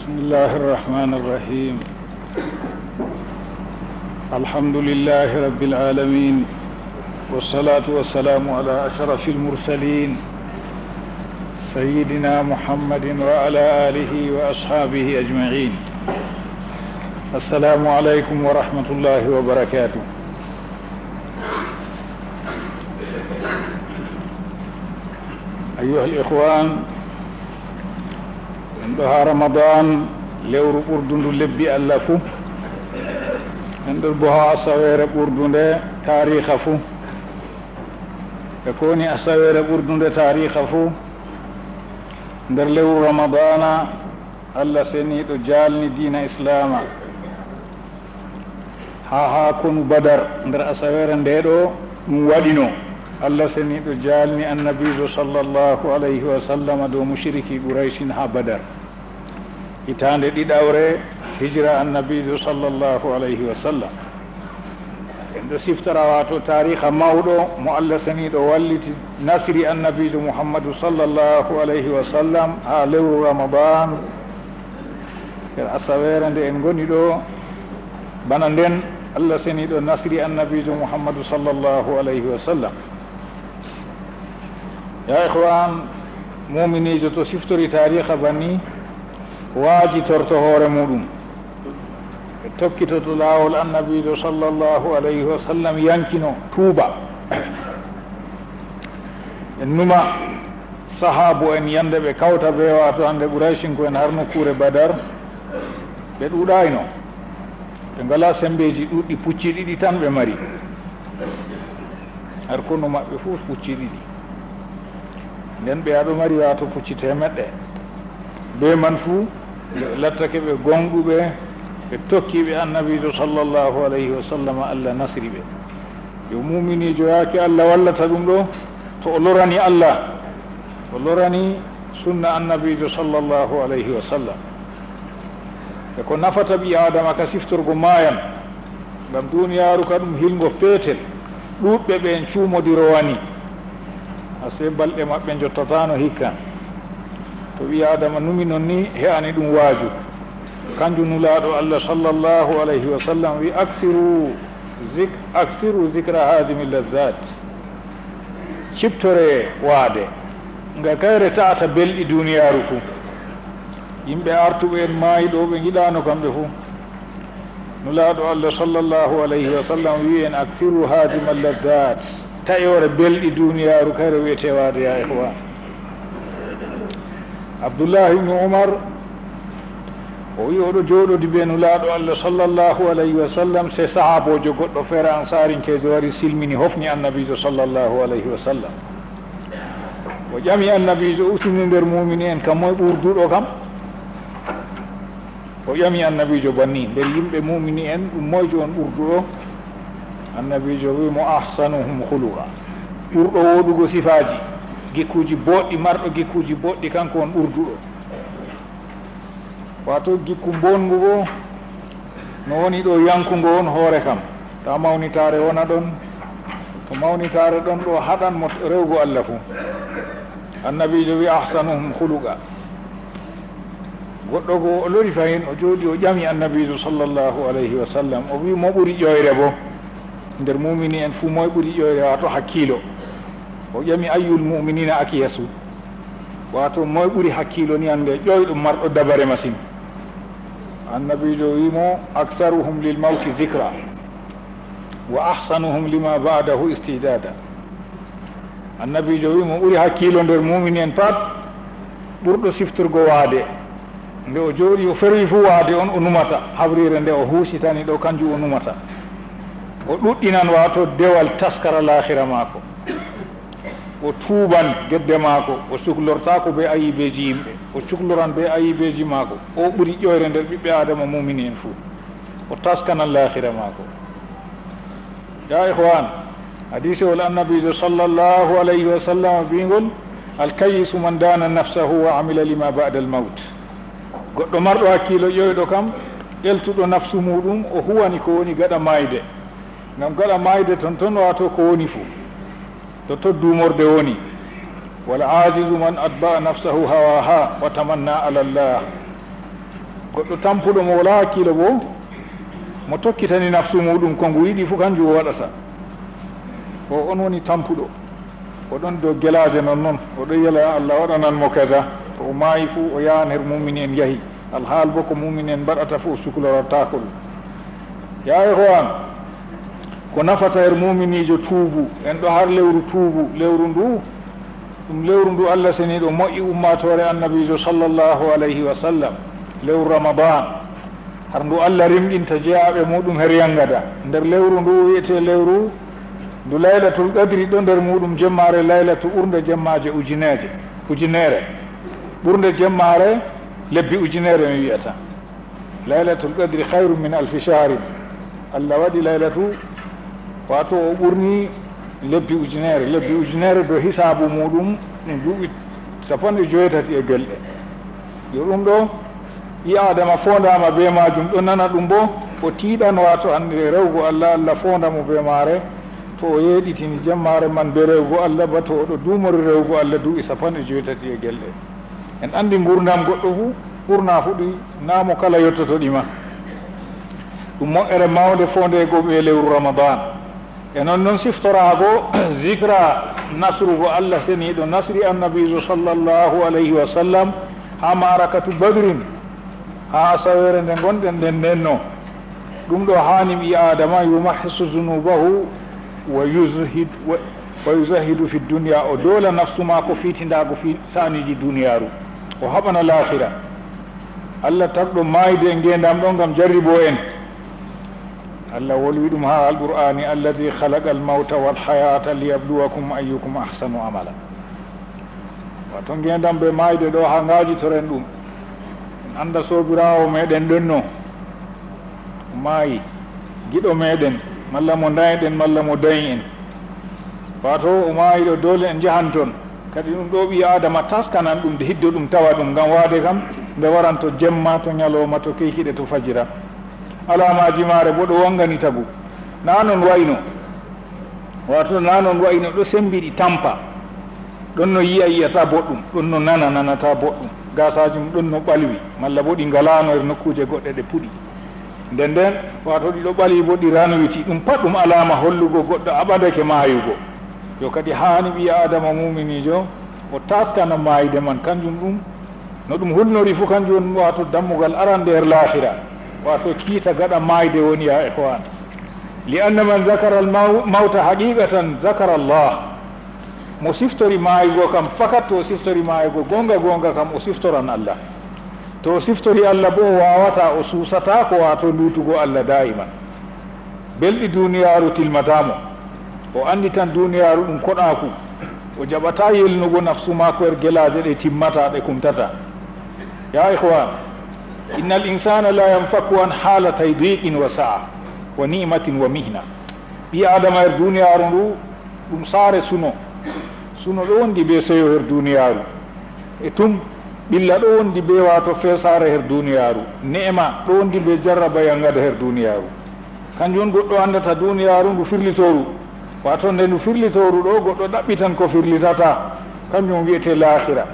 بسم الله الرحمن الرحيم. الحمد لله رب العالمين، والصلاة والسلام على أشرف المرسلين سيدنا محمد وعلى آله وأصحابه أجمعين. السلام عليكم ورحمة الله وبركاته. أيها الإخوان، عندها رمضان لور أردن لبي ألفو عند البها أصوير أردن تاريخ فو يكوني أصوير أردن تاريخ فو در لور رمضان الله سنيد جالني دين إسلاما ها كن بدر در أصوير نديرو مودينو الله سنيد جالني النبي صلى الله عليه وسلم دو مشركي قريش ها بدر hitande ɗiɗawre hijra annabijo sallllahu alayhi wa sallam. en ɗo siftara wato tariha mawɗo mo allah saniɗo walliti nasri annabijo muhammadu sallllahu alayhi wa sallam ha lewru ramadan nder asawere nde en goni ɗo. bana nden allah saniɗo nasri annabijo muhammadu sallllahu alayhi wa sallam. ya ihwan, muminijo to siftori tariha banni waaji torto hoore muɗum e tokkitoto laawol annabijo sallllahu alayhi wa sallam, yankino tuuba. en numa sahabu en yande ɓe kawta ɓe wato hande ɓuraysinko en har nokkure badar, ɓe ɗuɗayno, ɓe ngala sembeji ɗuɗɗi, pucci ɗiɗi tan ɓe mari, har konnu maɓɓe fof pucci ɗiɗi. nden ɓe aɗo mari wato pucci temeɗɗe. be man fuu lattake ɓe gonɗuɓe, ɓe tokkiɓe annabijo sallllahu alayhi wa sallam, allah nasri ɓe. yo muminijo yaake allah wallata ɗum ɗo, to o lorani allah, o lorani sunna annabijo sallllahu alayhi wa sallam. e ko nafata ɓi adama ka siftorgo maayan, ngam duniyaru ka ɗum hilgo peetel, ɗuɗɓe ɓe en cuumodirowani, ase balɗe maɓɓe jottatano hikka. to wi adama numi noon ni he'ani ɗum waaju. kanjum nulaaɗo allah sallllahu alayhi wa sallam wi actiru zicra hadimi lazzat, ciptore waade nga kayre ta'ata belɗi duniyaaru fuu. yimɓe artuɓe en maayiɗo ɓe giɗano kamɓe fuu. nulaaɗo allah sallllahu alayhi wa sallam wi en actiru hadima lazzat, tayore belɗi duniyaaru kayre wiyete waade. ya ihwan, abdoullahi ibnu umar o wi oɗo jooɗodi ɓe nulaaɗo allah sallllahu alayhi wa sallam, se sahabojo goɗɗo feere ansarinkejo wari silmini hofni annabijo sallllahu alayhi wa sallam. o ƴami annabijo, usini nder mumini en kam moye ɓurduɗo kam? o ƴami annabijo banni, nder yimɓe mumini en ɗum moyjo on ɓurduɗo? annabijo wimo ahsanuhum huluqa, ɓurɗo woɗugo sifaji, gikkuji boɗɗi, marɗo gikkuji boɗɗi, kanko on ɓurduɗo. wato gikku bongu bo no woni ɗo yankugo on hoore kam, ta mawnitare wona ɗon, to mawnitare ɗon ɗo haɗanmo rewgo allah fuu. annabijo wi ahsanuhum huluqa. goɗɗo go o lori fayin, o jooɗi o ƴami annabijo sallllahu alayhi wa sallam, o wi mo ɓuri ƴoyre bo nder mumini en fuu, moye ɓuri ƴoyre wato hakkilo? o ƴami ayyul muminina akiyasu, wato moye ɓuri hakkilo ni hande ƴoyɗum marɗo dabare masine? annabijo wimo actaruhum lil mawti dicra wa ahsanuhum lima ba'dahu istidada. annabijo wimo ɓuri hakkilo nder mumini en pat ɓurɗo siftorgo waade. nde o jooɗi o ferwi fuu waade on o numata, habrire nde o huusitani ɗo kanjum o numata. o ɗuɗɗinan wato dewal taskara lahira maako, o tuuban gedde maako, o suhlortako be ayibeji yimɓe, o suhloran be ayibeji maako. o ɓuri ƴoyre nder ɓiɓɓe adama mumini en fuu, o taskanan lahira maako. ya ihwan, hadise wol annabijo sallllahu alayhi wa sallam bingol, alkayisu man dana nafsahu wa amila lima ba'da almaut. goɗɗo marɗo hakkilo ƴoyɗo kam, ƴeltuɗo nafsu muɗum, o huwani ko woni gaɗa mayde, ngam gaɗa mayde ton wato ko woni fuu to duumorde woni. wal ajizu man atba'a nafsahu hawaha wa tamanna ala llah. goɗɗo tampuɗo mo wala hakkilo bo mo tokkitani nafsu muɗum ko ngu yiɗi fof kanjum o waɗata o on woni tampuɗo oɗon dow guelaje noon oɗo yela Allah waɗananmo kaza to o maayi fuu o yahan her mumini en yaahi alhaal bo ko mumini en mbaɗata fof suklorotako ɗum yahay ho an ko nafata her muminijo tuubu en ɗo har lewru tuubu lewru ndu ɗum lewru ndu Allah seniɗo moƴƴi ummatore annabijo sallllahu alayhi wa sallam lewru ramadan har ndu Allah rimɗinta jeyaɓe muɗum her yangada nder lewru ndu wiyete lewru ndu laylatul qadri ɗo nder muɗum jemmare laylatu ɓurde jemmaje ujunere ɓurde jemmare lebbi ujunere mi wiyata laylatul qadri hayru min alfi shahrin Allah waɗi laylatu wato o ɓurni lebbi ujunere do hisabu muɗum ɗum duuɓi 17 e gelɗe yo ɗum ɗo ɓi adama fondama be majum ɗo nana ɗum bo o tiiɗan wato ande rewgo Allah fondamo be mare to o yeɗitini jemmare man be rewgo Allah ba to oɗo duumori rewgo Allah duuɓi 17 e gelɗe en andi gurdam goɗɗo fu ɓurna fuɗi namo kala yettoto ɗima ɗum moƴƴere mawde fondego ɓe lewru ramadan e noon siftorago zicra nasrugo Allah seniɗo nasri annabijo sallllahu alayhi wa sallam ha marakatu badrin ha asawere nde gonɗen nden ɗum ɗo hani ɓi adama yumahisu zunubahu wa yuzahidu fi dunia o doola nafsu ma ko fitindago fi saniji duniyaru o haɓana lahira Allah tagɗo mayde e ngendam ɗo gam jarribo en Allah wolwi ɗum ha alqur'ani alladi halaqa almawta walhayata liyabluwakum ayyukum ahsanu amala wato ngendam ɓe mayde ɗo ha ngajitoren ɗum en anda sobirawo meɗen ɗenno maayi giɗo meɗen malla mo dayiɗen malla mo dayi en wato o maayi ɗo dole en jahan toon kadi ɗum ɗo ɓi adama taskanan ɗum de hiddo ɗum tawa ɗum gam waade kam nde waranto jemma to ñalowma to keykiɗe to fajira alamaji mare bo ɗo wangani tagu na noon wayno wato na noon wayno ɗo sembiɗi tampa ɗon no yiyata boɗɗum ɗon no nanata boɗɗum gasaji mum ɗon no ɓalwi malla bo ɗi ngalano e nokkuje goɗɗe ɗe puɗi nden wato ɗiɗo ɓalwi bo ɗi ranwiti ɗum pat ɗum alama hollugo goɗɗo aɓadake mayugo yo kadi hani ɓi adama muminijo o taskana mayde man kanjum ɗum no ɗum hulnori fo kanjum wato dammugal aran nder lahira wato kiita gaɗa mayde woni ya ihwan li anna man zakara almawta haqiqatan zakara Allah mo siftori maygo kam fakat to siftori maygo gonga kam o siftoran Allah to siftori Allah bo wawata o suusata ko wato lutugo Allah daiman belɗi duniyaru tilmatamo o andi tan duniyaru ɗum koɗaku o jaɓata yelnugo nafsu mako er guelaje ɗe timmata ɗe kumtata ya ihwan inna al insana la yanfaku an halatay diqin wa sa'a wa ni'matin wa mihna ɓi adama er duniyaru ndu ɗum saare suno ɗo wondi be seyo her duniyaru e tum ɓilla ɗo wondi be wato fesare her duniyaru ne'ma ɗo wondi be jarraba yangada her duniyaru kanjum goɗɗo andata duniyaru ndu firlitoru wato nde ndu firlitoru ɗo goɗɗo ɗaɓɓitan ko firlitata kanjum wiyete lahira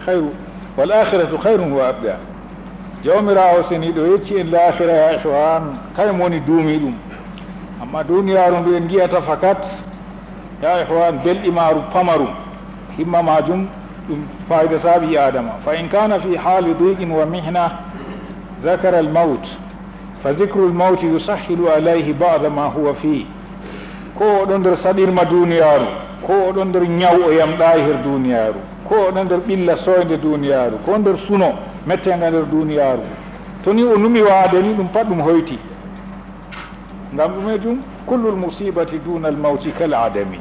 hayru wal akhiratu hayrun wa abda jawmirawo seniɗo yecci en lahira ya ihwan kaymo woni duumi ɗum amma duniyaru ndu en jiyata fakat ya ihwan belɗi maru pamarum himma majum ɗum faydata ɓi adama fa in kana fi hali diqin wa mihna zakara almaut fa dicru lmauti yusahilu alayhi bada ma huwa fi ko oɗon nder saɗirma duniyaru ko oɗon nder ñaw o yamɗayi her duniyaru ko oɗon nder ɓilla soyde duniyaru ko nder suno mettenga nder duniyaru to ni o numi waade ni ɗum pat ɗum hoyti ngam ɗumejum kullu lmusibati duna almauti kal adami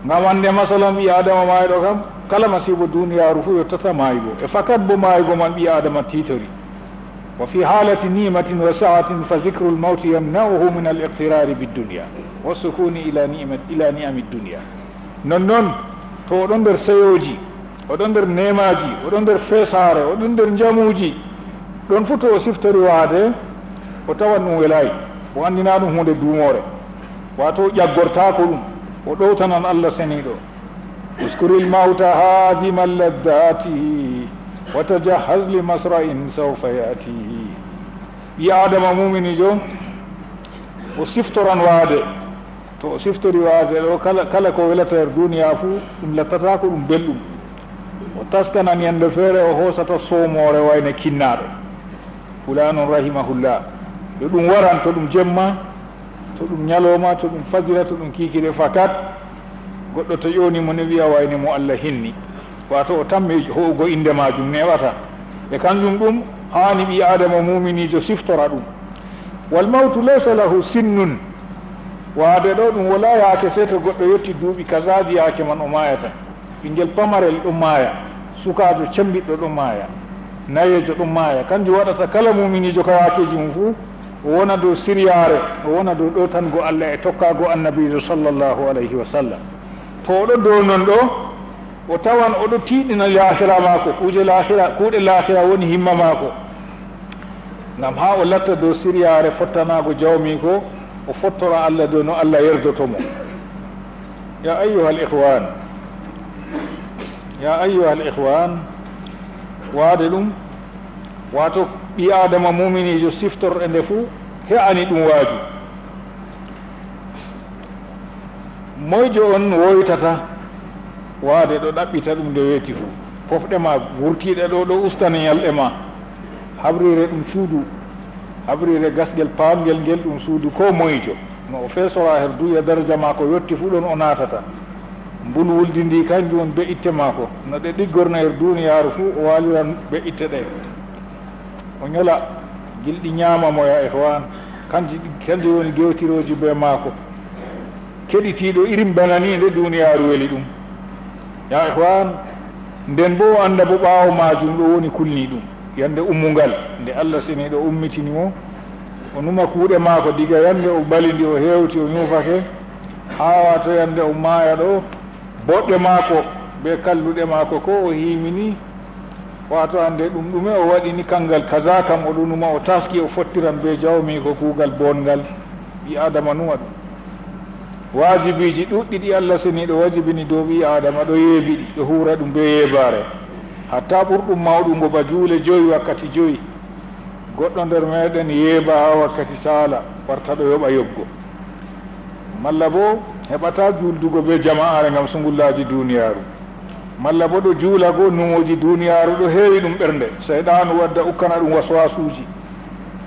ngam ande masalan ɓi adama mayɗo kam kala masibo duniyaru fu yettata maygo e fakat bo maygo man ɓi adama titori wa fi halati nimatin wa sa'atin fa dicru lmauti yamna'uhu min aliqtirari bidunia wasukuni ila ni'ami dunia non to oɗon nder seyoji oɗon nder nemaji oɗon nder fesare oɗon nder jamuji ɗon fu to o siftori waade o tawan ɗum welayi o andina ɗum hunde duumore wato ƴaggortako ɗum o ɗowtanan Allah seniɗo uskuril mawta hadima alladdati وتجهز لمسرع سوف يأتيه يا آدم مؤمن جو وسفترا وعد تو سفتري وعد لو كلا كولتا الدنيا فو لتتاكل بلوم وتسكن أن يندفر وهوسة الصومور وين كنار فلان رحمه الله يدوم وران تدوم جمع تدوم نيالوما تدوم فجرة تدوم كيكي فقط goɗɗo to ƴoni mo ne wiya wayni mo Allah hinni wato o tammi ho'ugo inde majum newata e kanjum ɗum hani ɓi adama muminijo siftora ɗum wal mawtu laysa lahu sinnun waade ɗo ɗum wala yaake sey to goɗɗo yetti duuɓi kasaji yaake man o mayata ɓinguel pamarel ɗum maaya sukajo cembiɗɗo ɗum maaya nayejo ɗum maaya kanjum waɗata kala muminijo ka yaakeji mum fuu o wona dow siryare o wona dow ɗotango Allah e tokkago annabijo sallllahu alayhi wa sallam to oɗo dow non ɗo o tawan oɗo tiiɗina lahira maako kuuɗe lahira woni himma maako ngam ha o latta dow siryare fottanago jawmi ko o fottora Allah dow no Allah yerdotomo ya ayuha al ihwan waade ɗum wato ɓi adama muminijo siftorɗe nde fuu he'ani ɗum waaju moyjo on woytata waade ɗo ɗaɓɓita ɗum nde weeti fuu pofɗe ma wurtiɗe ɗo ɗo ustana ñalɗe ma habrire ɗum suudu habrire gasgel paamgel ngel ɗum suudu ko moyjo no o feesora her duya daraja ma ko yetti fuu ɗon o naatata mbulwuldi ndi kanjum won be'itte maako no ɗe ɗiggorno her duniyaaru fuu o waaliran be'itte ɗe o ñola gilɗi ñaamamo ya ihwan kanji woni gewtiroji be maako keɗitiiɗo irim bana ni nde duniyaaru weli ɗum ya ihwan nden bo o annda bo ɓaawo majum ɗo woni kulni ɗum yande ummungal nde Allah seni ɗo ummitini mo o numa kuuɗe maako diga yande o balindi o heewti o ñuufake haa wato yande o maaya ɗo boɗɗe maako be kalluɗe maako ko o hiimini wato ande ɗum ɗume o waɗini kangal kaza kam oɗo numa o taski o fottiran be jawmi ko kuugal bongal ɓi adama numa ɗum wajibiji ɗuɗɗi ɗi Allah seni ɗo wajibini dow ɓi adama ɗo yeebiɗi ɗo huura ɗum be yeebare hatta ɓurɗum mawɗungo ba juule 5 wakkati 5 goɗɗo nder meɗen yeeba ha wakkati saala warta ɗo yoɓa yoggo malla bo heɓata juldugo be jama'are ngam sungullaji duniyaaru malla bo ɗo juula go numoji duniyaaru ɗo heewi ɗum ɓernde seyɗanu wadda ukkana ɗum waswasuji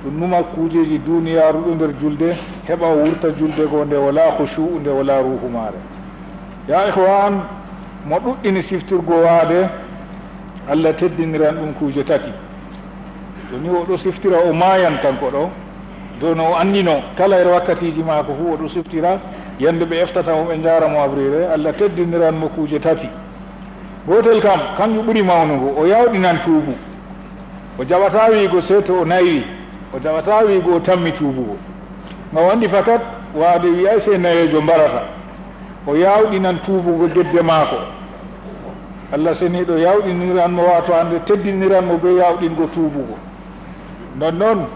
ɗum numa kuujeji duniyaaru ɗo nder julde heɓa o wurta julde go nde wala khushu'u nde wala ruhu maare ya ihwan mo ɗuɗɗini siftirgo waade Allah teddiniran ɗum kuuje tati to ni oɗo siftira o maayan kanko ɗo dow no o anndino kala er wakkatiji maako fuu oɗo siftira yande ɓe eftatamo ɓe jaramo abrire Allah teddiniran mo kuuje tati gotel kam kanjum ɓuri mawnugo o yawɗinan tuubu o jaɓata wiigo sey to o nayi o jaɓata wiigo o tammi tuubugo ngam wandi fakat waade wiyay sey nayejo mbarata o yawɗinan tuubugo gedde maako Allah seni ɗo yawɗiniran mo wato hande teddiniran mo be yawɗingo tuubugo non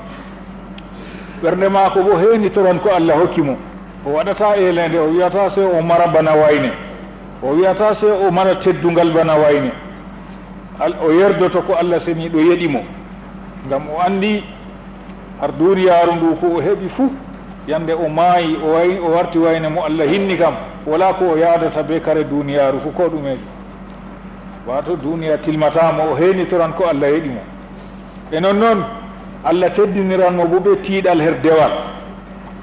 ɓernde maako bo heynitoran ko Allah hokki mo o waɗata elende o wiyata sey o mara bana wayne o wiyata sey o mara teddungal bana wayne o yerdoto ko Allah seni ɗo yeɗi mo ngam o andi har duniyaaru ndu ko o heɓi fuu yande o maayi o warti wayne mo Allah hinni kam wala ko o yaadata be kare duniyaaru fuu ko ɗumeji wato duniya tilmatamo o heynitoran ko Allah yeɗi mo e noon Allah teddiniran mo bo ɓe tiiɗal her dewal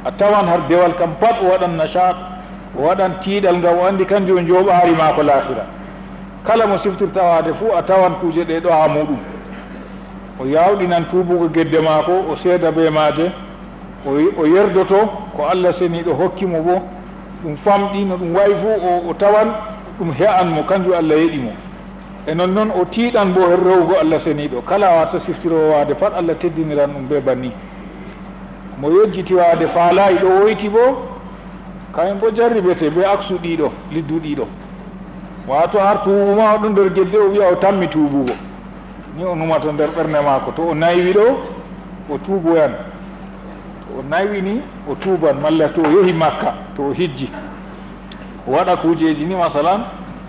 a tawan har dewal kam pat o waɗan nachat o waɗan tiiɗal ngam o anndi kanjum o jooɓaari maako laahira kala mo siftirta waade fuu a tawan kuuje ɗe ɗo ha muɗum o yawɗinan tuubugo gedde maako o seeda be maaje o yerdoto ko Allah seni ɗo hokkimo bo ɗum famɗi no ɗum wayi fuu o tawan ɗum he'an mo kanjum Allah yeɗi mo e noon o tiiɗan bo her rewgo Allah seniɗo kala warta siftirowo waade pat Allah teddiniran ɗum be banni mo yejjiti waade faalayi ɗo woyti bo kayen bo jarribete be aksu ɗiɗo liddu ɗiɗo wato har tuubuma oɗo nder gedde o wiya o tammi tuubugo ni o numata nder ɓernde maako to o naywi ɗo o tuuboyan to o naywini o tuuban malla to o yehi Makka to o hijji o waɗa kuujeji ni masalan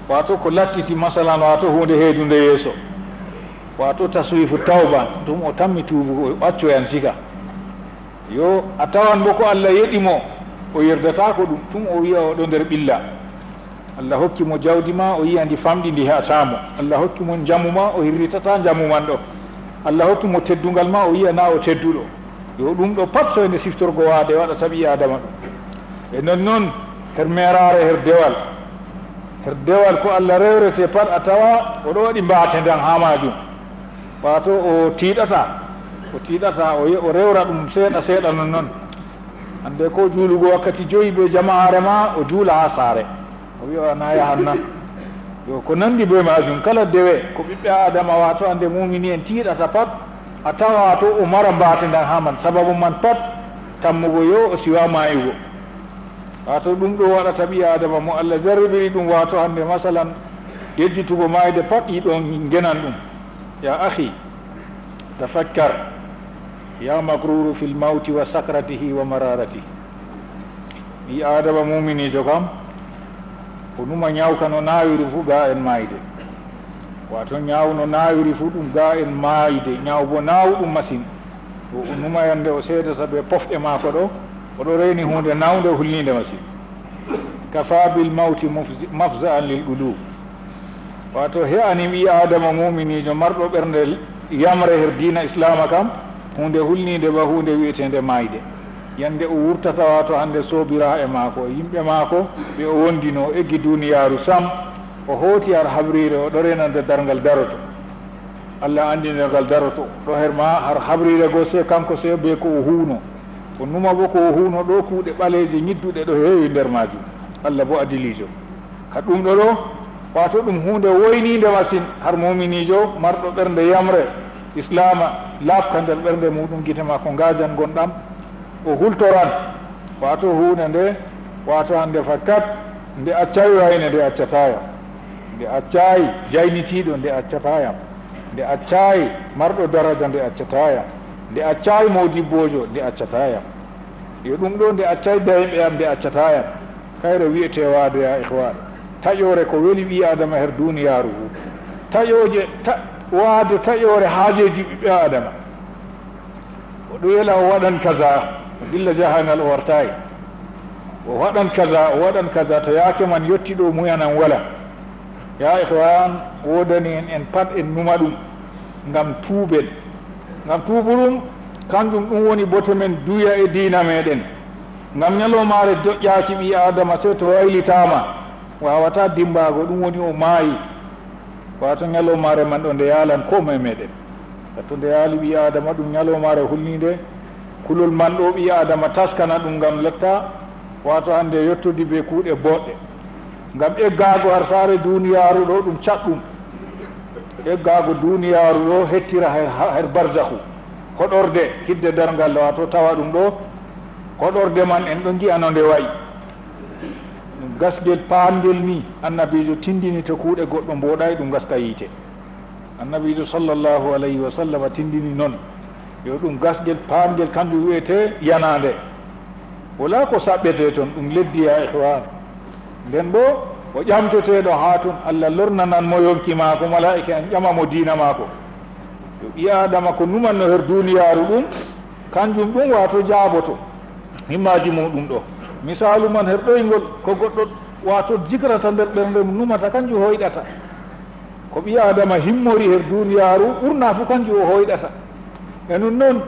wato ko lattiti masalan wato hunde heedunde yeeso wato taswifu tawba ɗum o tammi tuubugo o ɓaccoyan siga yo a tawan bo ko Allah yeɗimo o yerdatako ɗum tum o wiya oɗo nder ɓilla. Allah hokkimo jawdi ma o yiya ndi famɗi ndi he'atamo. Allah hokkimo jamu ma o hirritata jamu man ɗo. Allah hokkimo teddungal ma o yiya na o tedduɗo. yo ɗum ɗo pat soyde siftorgo waade waɗata ɓi adama ɗum. e non noon her merare her dewal ko Allah rewrete pat a tawa oɗo waɗi mbaate ndan ha majum wato o tiiɗata o rewra ɗum seeɗa seeɗa non noon. hande ko juulugo wakkati 5 be jama'are ma o juula ha saare o wiya na yahanna yo ko nandi be majum kala dewe ko ɓiɓɓe adama wato hande mumini en tiiɗata pat a tawa to o mara mbaate ndan ha man sababu man pat tammugo yo o siwa mayugo wato ɗum ɗo waɗata ɓi adama mo Allah jarribiri ɗum wato hande masalan yejjitugo mayde pat yiɗon genan ɗum. ya akhi tafakkar ya makruru fil mawti wa sakratihi wa mararatihi. ɓi adama muminijo kam ko numa ñawka no nawiri fu ga en mayde wato ñaw no nawiri fu ɗum ga en mayde ñaw bo nawɗum machine o numa yande o seedata ɓe pofɗe mako ɗo oɗo reni hunde nawde hulnide machine. kafa bil mawti mafza'an lil qulub wato he'ani ɓi adama muminijo marɗo ɓernde yamre her dina islama kam hunde hulnide ba hunde wiyetende mayde. yande o wurtata wato hande soobira e maako yimɓe maako ɓe o wondino eggi duniyaru sam o hooti har habrire o ɗo renande dargal daroto. Allah andi ngal daroto ɗo her ma har habrire go se kanko se be ko o huuno o numa bo ko o huuno ɗo kuuɗe ɓaleeje ñidduɗe ɗo heewi nder majum. Allah bo adilijo ka ɗum ɗo ɗo wato ɗum hunde woynide masine har muminijo marɗo ɓernde yamre islama laafka nder ɓernde muɗum gite ma ko ngajan gonɗam o hultoran wato hunde nde wato hande fakkat nde accayi wayne nde accatayam nde accayi jaynitiɗo nde accatayam nde accayi marɗo daraja nde accatayam nde accayi modibbojo nde accatayam yo ɗum ɗo nde accayi dayimɓe am nde accatayam kayre wiyete waade ya ihwan taƴore ko weli ɓi adama her duniyaru taƴoje waade taƴore haajeji ɓiɓɓe adama oɗo yela o waɗan kaza o dilla jahangal o wartayi o waɗan kaza to yaake man yetti ɗo muyanan wala ya ihwan wodani en pat en numa ɗum ngam tuuɓen ngam tuuɓuɗum kanjum ɗum woni bote men duya e diina meɗen ngam ñalomare doƴƴaki ɓi adama sey to waylitama wawata dimbago ɗum woni o maayi wato ñalomare man ɗo nde yaalan komoye meɗen to nde yaali ɓi adama ɗum ñalomare hulnide kulol man ɗo ɓi adama taskana ɗum ngam letta wato hande yettudi be kuuɗe boɗɗe ngam eggago har saare duniyaru ɗo ɗum catɗum eggago duniyaru ɗo hettira her barzahu hoɗorde hidde dargal wato tawa ɗum ɗo hoɗorde man en ɗo jiyano nde wayi ɗum gasgel paangel ni annabijo tindini to kuuɗe goɗɗo mboɗay ɗum gaska yiite annabijo sallllahu alayhi wa sallam tindini noon yo ɗum gasgel paangel kanjum wiyete yanande wala ko saɓɓete toon ɗum leddi ya ihwan nden ɗo o ƴamteteɗo ha toon Allah lornanan mo yonki maako malaika en ƴamamo diina maako yo ɓi adama ko numanno her duniyaru ɗum kanjum ɗum wato jaaboto himmaji muɗum ɗo misalu man her ɗoygol ko goɗɗo wato jigrata nder ɓernde numata kanjum hoyɗata ko ɓi adama himmori her duniyaru ɓurna fu kanjum o hoyɗata e non noon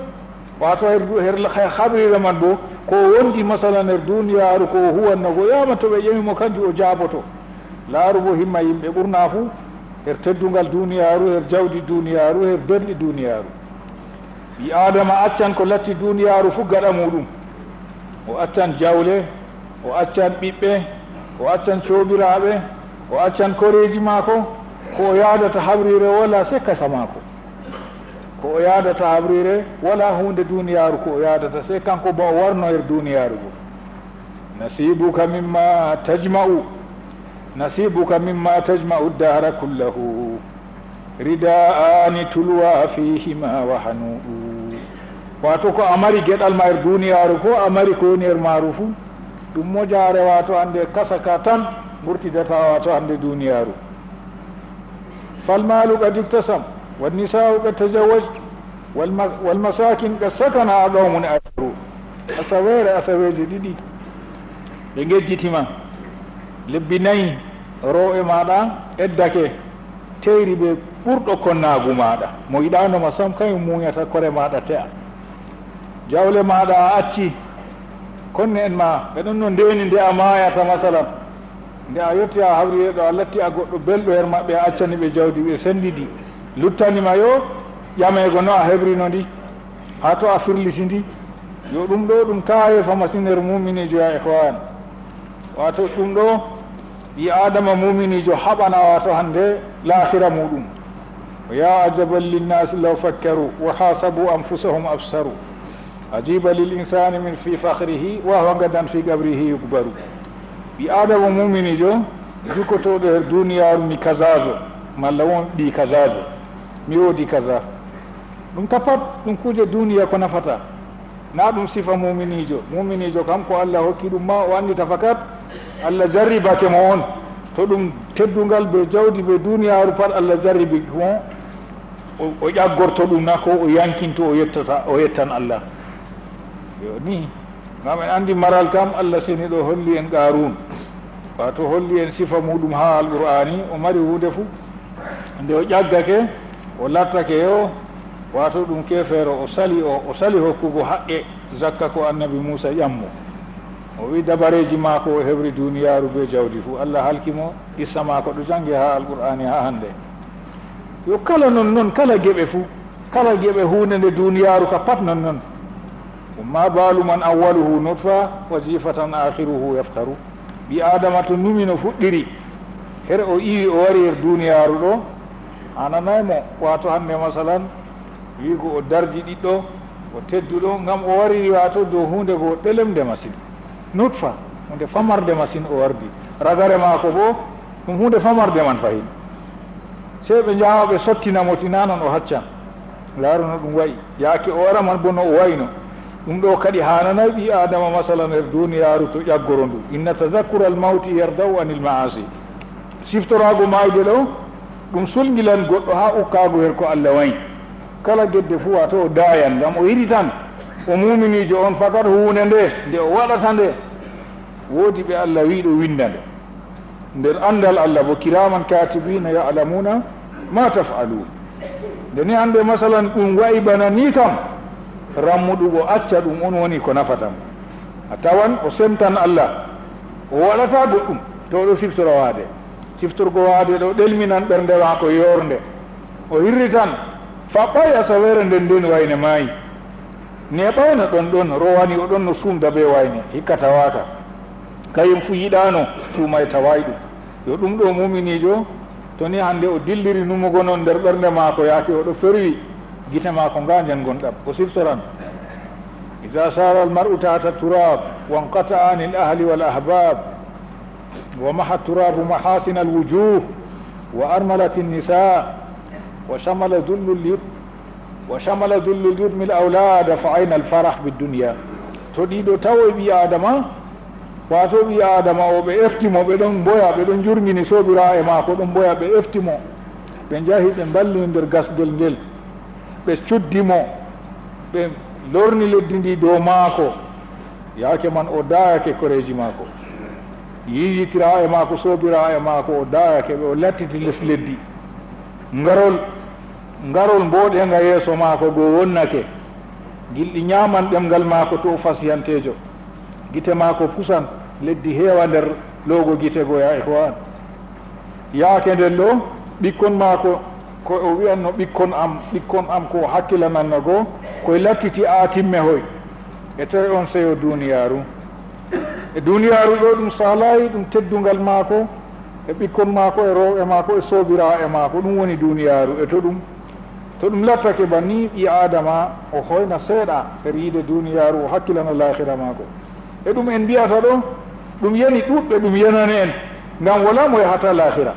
wato her habrire man bo ko wondi masalan her duniyaru ko huwanno go yama to ɓe ƴamimo kanjum o jaaboto laaru bo himma yimɓe ɓurna fu her teddungal duniyaru her jawdi duniyaru her belɗi duniyaru ɓi adama accan ko latti duniyaru fu gaɗa muɗum o accan jawle o accan ɓiɓɓe o accan coɓiraɓe o accan koreji maako ko o yadata habrire wala sekkasa maako ko o yadata habrire wala hunde duniyaru ko o yadata se kanko ba o warno her duniyaru go nasibuka mimma tajma'u dahra kullahu rida'ani tulwa fihima wa hanu'u wato ko amari geɗal ma her duniyaru ko amari ko woni her maaru fu ɗum mojare wato hande kasaka tan ɓurtidata wato hande duniyaru falmalu qad iktasam والنساء قد تزوج والمساكن قد سكنها قوم آخرون asaweere ɗiɗi ɓe gejjitima lebbi nayi rooɓe maɗa eddake teyri ɓe ɓurɗo konnaagu maɗa mo yiɗanoma sam kañum muñata kore maɗa te'a jawle maɗa a acci konne en ma ɓe ɗon no ndeni nde a mayata masalan nde a yetti a hawriyeɗo a latti a goɗɗo belɗo her maɓɓe a accani ɓe jawdi ɓe sendidi luttanima yo ƴamego no a hebrino ndi ha to a firliti ndi yo ɗum ɗo ɗum kayefa masiner muminijo ya ihwan wato ɗum ɗo ɓi adama muminijo haɓana wato hande lahira muɗum ya ajaban linnasi law fakkaru wa hasabu anfusahum absaru ajiba lil insani min fi fakhrihi wa huwa gadan fi gabrihi yukbaru ɓi adama muminijo jukkotoɗo her duniyaru mi kasajo malla won ɗi kasajo mi woodi kaza ɗum ka pat ɗum kuje duniya ko nafata na ɗum sifa muminijo kam ko Allah hokki ɗum ma o andita fakat Allah jarribake mo on to ɗum teddungal be jawdi be duniyaru pat Allah jarribi mo o ƴaggorto ɗum na ko o yankinto o yettan Allah yo ni ngam en andi maral kam Allah seni ɗo holli en Qarun wato holli en sifa muɗum ha alqur'ani o mari hunde fuu nde o ƴaggake o lattake yo wato ɗum kefeero o sali hokkugo haqqe zakka ko annabi Musa ƴammo o wi dabareji maako o heɓri duniyaru be jawdi fuu Allah halkimo issa maako ɗo jange ha alqur'ani ha hande yo kala non kala geɓe fuu kala geɓe hunde nde duniyaru ka pat non ma balu man awwaluhu nutfa wa jifatan akhiruhu yaftaru ɓi adama to numi no fuɗɗiri here o iwi o wari her duniyaru ɗo ananaymo wato hande masalan wigo o dardi ɗiɗɗo o tedduɗo ngam o wari wato dow hunde ko ɗelemde machine nutfa hunde famarde machine o wardi ragare maako bo ɗum hunde famarde man fayin sey ɓe jaama ɓe sottinamo tina noon o haccan laaru no ɗum wayi yaake o wara man bo no o wayno ɗum ɗo kadi hananay ɓi adama masalan her duniyaru to ƴaggoro ndu inna tadakkura al mawti yardaw anil maasi siftorago mayde ɗo ɗum sulgilan goɗɗo ha ukkago her ko Allah wayi kala gedde fuu wato o dayan ngam o yiɗi tan o muminijo on fakat hunde nde o waɗata nde woodi ɓe Allah wiɗo winda nde nder andal Allah bo kiraman katibina ya'lamuna ma taf'alun nde ni hande masalan ɗum wayi bana ni kam rammuɗugo acca ɗum on woni ko nafatam a tawan o semtan Allah o waɗata goɗɗum to ɗo siftoro waade siftorgo waade ɗo ɗelminan ɓernde maako yorde o hirri tan faɓɓay asaweere nden wayne maayi neɓayno ɗon rowani o ɗon no suumda be wayne hikka tawaka kayum fu yiɗano suumay taway ɗum yo ɗum ɗo muminijo to ni hande o dilliri numugo noon nder ɓernde maako yaake oɗo ferwi gite maako ngajen gonɗam o siftoran ida sara almar'u tahta turab wanqata'a ani l ahli wal ahbab wa maha turabu mahasina alwujuh wa armalat النساء وشمل ذل اليتم الأولاد فأين الفرح بالدنيا to ɗiɗo tawo ɓi adama wato ɓi adama o ɓe eftimo ɓe ɗon boya ɓe ɗon jurmini sobira e maako ɗon boya ɓe eftimo ɓe jahi ɓe balli nder gasgel ngel ɓe cuddimo ɓe lorni leddi ndi dow maako yaake man o dayake koreji maako yiyitira e maako sobira e maako o dayake ɓe o lattiti les leddi ngarol mboɗenga yeeso maako go wonnake gilɗi ñaman ɗemgal maako to fasiyantejo gite maako pusan leddi heewa nder loogo gite go ya ihwan yaake nden ɗo ɓikkon maako ko o wiyanno ɓikkon am ko hakkilananno goo koye lattiti atimme hoy e tawi on seyo duniyaru e duniyaru ɗo ɗum salayi ɗum teddungal maako e ɓikkon maako e rewɓe maako e soobira e maako ɗum woni duniyaru e to ɗum lattake banni ɓi adama o hoyna seeɗa e yiide duniyaru o hakkilano lahira maako e ɗum en mbiyata ɗo ɗum yani ɗuɗɓe ɗum yanani en ngam wala mo yahata lahira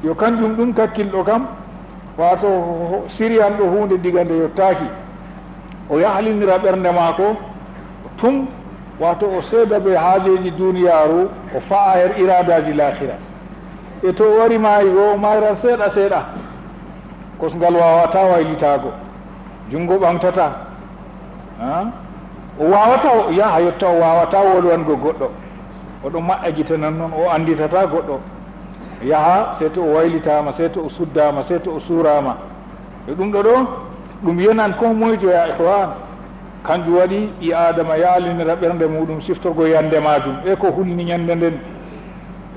yo kanjum ɗum kakkilɗo kam wato siriyan ɗo hunde diga nde yottaki o yahlinira ɓernde maako tum wato o seeda ɓe haajeji duniyaru o fa'a her iradaji lahira e to wari maayi go mayran seeɗa kosngal wawata waylitago jungo ɓamtata o wawata yaha yetta o wawata wolwango goɗɗo oɗo maɓɓa gite nan noon o anditata goɗɗo yaha sey to o waylitama sey to o suddama sey to o suurama e ɗum ɗo ɗo ɗum yenan ko moyjo ya ihwan kanjum waɗi ɓi adama yaalinira ɓernde muɗum siftorgo yande majum e ko hulni ñande nden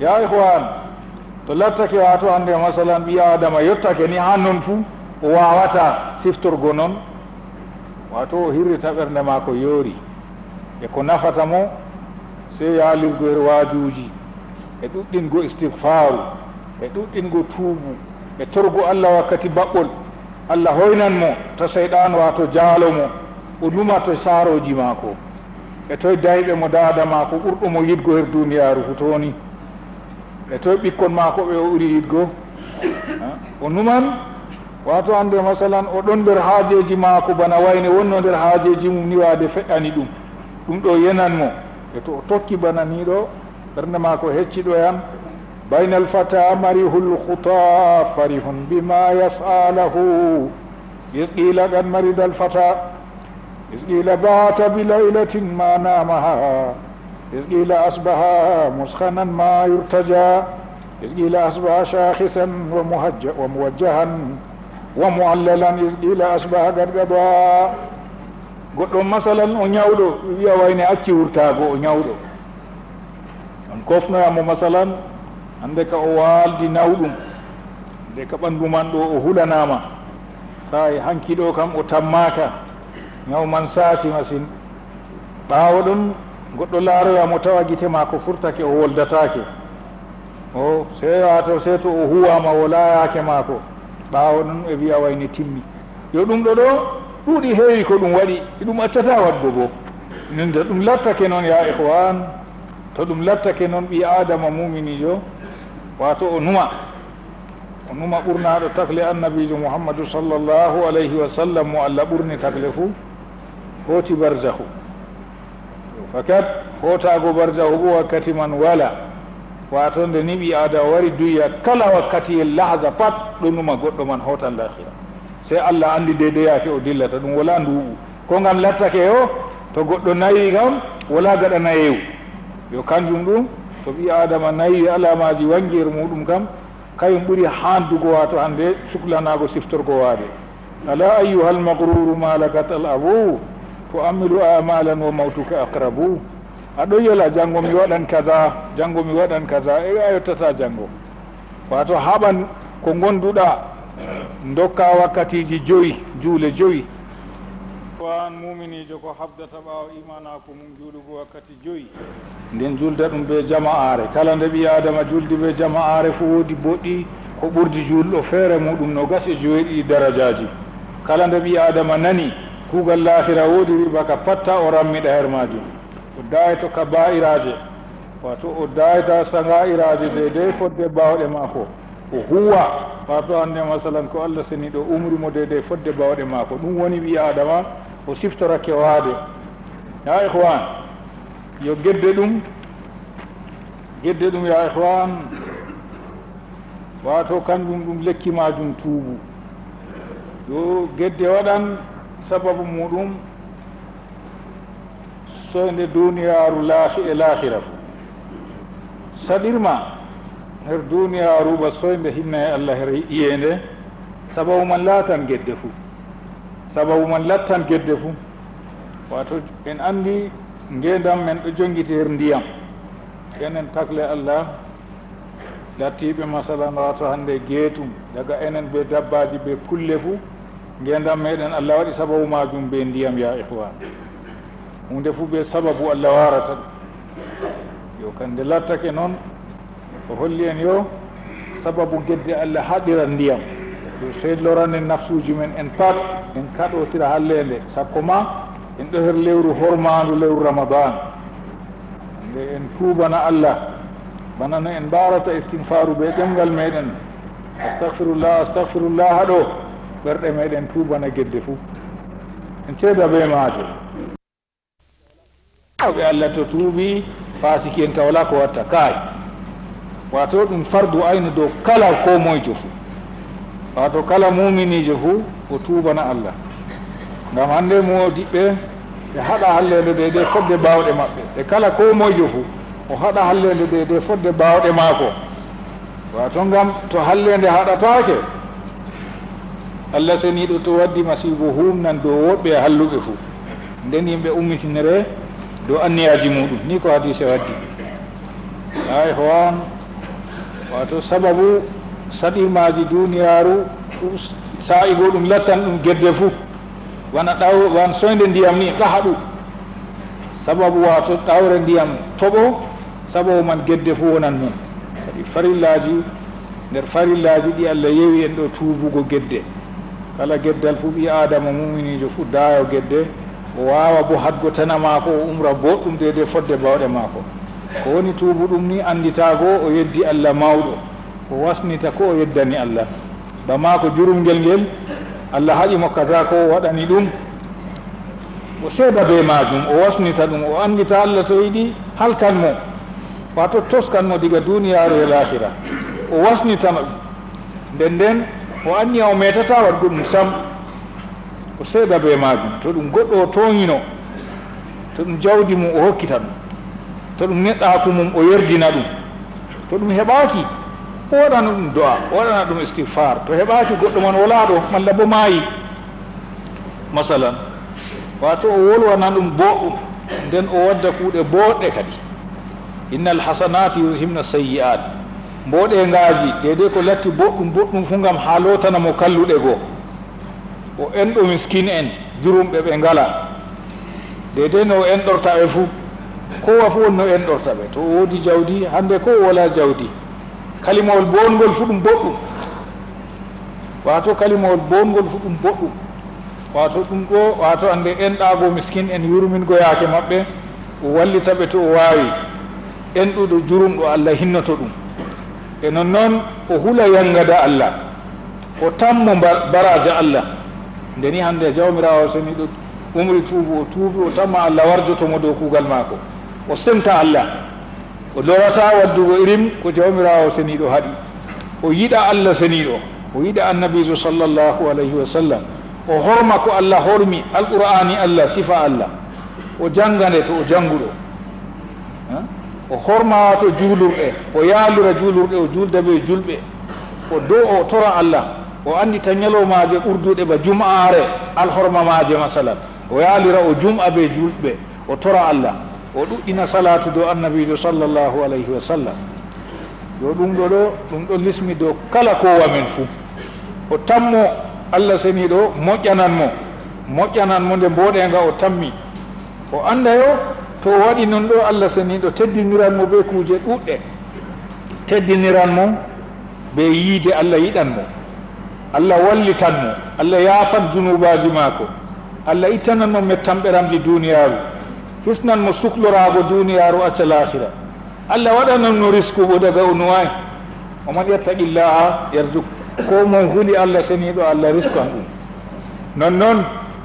ya ihwan to lattake wato hande masalan ɓi adama yettake ni ha noon fuu o wawata siftorgo noon wato o hirrita ɓernde ma ko yoori e ko nafata mo sey yaalirgo e waajuji e ɗuɗɗingo istigfaru e ɗuɗɗingo tuubu e torgo allah wakkati baɓɓol allah hoynan mo to seyɗan wato jaalo mo o numa to saaroji maako e toye dayɓe mo daada maako ɓurɗo mo yidgo her duniyaru fu tooni e toye ɓikkon maako ɓe o ɓuri yidgo o numan wato hande masalan o ɗon nder haajeji maako bana wayne wonno nder haajeji mum ni waade feƴƴani ɗum ɗo yenan mo e to o tokki bana ni ɗo ɓernde maako hecciɗoyan bayna alfata marihu lhuta farihun bima yas'a lahu is qila qad marida alfata is qila bata bilaylatin ma namaha is qila asbaha muskhanan ma yurtaja is qila asbaha shakhisan wa muwajjahan wa muallalan is qila asbaha gargada goɗɗo masalan o ñawɗo wiya wayne acci wurtago o ñawɗo on kofnoyamo masalan hande ka o waaldi nawɗum nde ka ɓanndu man ɗo o hulanama hay hankiɗo kam o tammaka ñaw man saati masine ɓaawo ɗum goɗɗo laaroyamo tawa gite ma ko furtake o woldatake o sey wato sey to o huwama o laayake maako ɓaawo ɗum e wiya wayne timmi yo ɗum ɗo ɗo ɗuuɗi heewi ko ɗum waɗi ɗum accata waɗgo bo nde ɗum lattake noon ya ihwan to ɗum lattake noon ɓi adama muminijo wato o numa ɓurnaɗo takle annabijo mouhammadou sallllahu alayhi wa sallam mo allah ɓurni takle fuu hooti barzahu fakat hootago barzahu bo wakkati man wala wato nde ni ɓi adama wari duya kala wakkati e lahza pat ɗo numa goɗɗo man hootan lahira sey allah andi dedeyake o dillata ɗum wala nduuɓu ko ngam lattake o to goɗɗo nayi kam wala gaɗa nayewu yo kanjum ɗum to ɓi adama nayi alamaji wangir muɗum kam kayum ɓuri handugo wato hande suklanago siftorgo waade ala ayuha almagruru malakat al abu to amilu amalan wa mawtuka aqrabu aɗo yela janngo mi waɗan kaza e a yettata janngo wato haɓan ko gonduɗa dokka wakkatiji joyi juule joyi wan muminijo ko habdata ɓaawa imanako mum juulugo wakkati joyi nden julda ɗum ɓe jama'are kala nde ɓi adama juldi ɓe jama'are fo woodi boɗɗi ko ɓurdi julɗo feere muɗum no gasi joyiɗi darajaji kala nde ɓi adama nani kuugal lahira woodi riba ka patta o rammiɗa her majum o dayto ka ba'iraje wato o dayta sanga'iraje deydey fodde bawɗe maako o huwa wato hande masalan ko allah seni ɗo umrimo deydey fodde bawɗe maako ɗum woni ɓi adama o siftorake waade ya ihwan yo gedde ɗum ya ihwan wato kanjum ɗum lekki majum tuubu yo gedde waɗan sababu muɗum soyde duniyaru lahira fu saɗirma her duniyaru ba soyde hinna e allah her iyende sababu man laatan gedde fu wato en andi ngendam men ɗo jongiti her ndiyam enen takle allah lattiɓe masalan wato hande geetum daga enen ɓe dabbaji ɓe kulle fu ngendam meɗen allah waɗi sababu majum ɓe ndiyam ya ihwan hunde fu ɓe sababu allah warata yo kande lattake noon o holli en yo sababu gedde allah haɗira ndiyam yo sey loranen nafsuji men en pat en kaɗotira hallende sakko ma en ɗo her lewru hormandu lewru ramadan nde en tuubana allah bana no en mbarata istigfaru ɓe ɗemgal meɗen astahfirullah haɗo ɓerɗe meɗen tuubana gedde fuu en ceeda ɓe maajo ɓe allah to tuubi fasiki en ka wala ko watta kaay wato ɗum fardu aynu dow kala ko moyjo fuu wato kala muminijo fuu o tuubana Allah ngam hannde modiɓɓe ɓe haɗa hallede de fodde bawɗe maɓɓe e kala ko moyjo fuu o haɗa hallede de fodde bawɗe maako wato ngam to hallede haɗatake Allah seniɗo to waddi masibo humnan dow woɓɓe e halluɓe fuu nden yimɓe ummitinere dow anniyaji muɗum ni ko hadise waddi ay howan wato sababu saɗimaji duniyaru sa'i go ɗum lattan ɗum gedde fuu wana wan soyde ndiyam ni ɗahaɗu sababu wato ɗawre ndiyam toɓo sababu man gedde fuu wonan mum kadi farillaji nder farillaji ɗi Allah yewi en ɗo tuubugo gedde kala geddal fuu ɓi adama muminijo fuu dayo gedde o wawa bo hadgo tana maako o umra boɗɗum de fodde bawɗe maako ko woni tuubu ɗum ni anditago o yeddi Allah mawɗo o wasnita ko o yeddani Allah bama ko jurumgel ngel Allah haƴimo kaza ko o waɗani ɗum o seeda be majum o wasnita ɗum o andita Allah to yiɗi halkan mo wato toskan mo diga duniyaru e lahira o wasnitama ɗum nden o anni o metata waɗgo ɗum sam o seeda be majum to ɗum goɗɗo o toñino to ɗum jawdi mum o hokkita ɗum to ɗum neɗɗaku mum o yerdina ɗum to ɗum heɓaki o waɗana ɗum do'a o waɗana ɗum istighfar to heɓaki goɗɗo man wala ɗo malla bo maayi masalan wato o wolwana ɗum boɗɗum nden o wadda kuuɗe boɗɗe kadi inna alhasanati yuhimna sayyi'at mboɗe ngaji dede ko latti boɗɗum fu ngam ha lotana mo kalluɗe goo o enɗo miskin en jurumɓe ɓe ngala dede no o enɗorta ɓe fuu kowa fu wonno enɗorta ɓe to o woodi jawdi hande ko o wala jawdi kalimawol bongol fu ɗum boɗɗum wato kalimawol bongol fu ɗum boɗɗum wato ɗum ɗo wato ande enɗago miskin en yurmingoyake maɓɓe o wallita ɓe to o wawi enɗuɗo jurumɗo Allah hinnoto ɗum e non noon o hula yangada Allah o tammo baraje Allah ndeni hande jawmirawo soni ɗo umri tuubu o tuubi o tamma Allah warjotomo dow kuugal maako o semta Allah o lorata waddugo irim ko jawmirawo seniɗo haɗi o yiɗa Allah seniɗo o yiɗa annabijo sallllahu alayhi wa sallam o horma ko Allah hormi alqur'ani Allah sifa Allah o jangane to o janguɗo o horma to juulurɗe o yaalira juulurɗe o julda ɓe julɓe o dow o tora Allah o andita ñalomaje ɓurduɗe ba jum'are alhormamaje masalan o yaalira o jum'a ɓe julɓe o tora Allah o ɗuɗɗina salatu dow annabijo sallllahu alayhi wa sallam yo ɗum ɗo lismi dow kala kowa men fuu o tammo Allah seniɗo moƴƴananmo nde mboɗenga o tammi o anda yo to o waɗi noon ɗo Allah seniɗo teddiniranmo ɓe kuuje ɗuɗɗe teddiniranmo ɓe yiide Allah yiɗanmo Allah wallitanmo Allah yaafan junubaji maako Allah ittananmo mettamɓeramji duniyaru hisnanmo suklorago duniyaru acca lahira Allah waɗananno riskugo daga o nuwayi oman yattaqillaha yarjuk ko mon huli Allah seniɗo Allah riskan ɗum non noon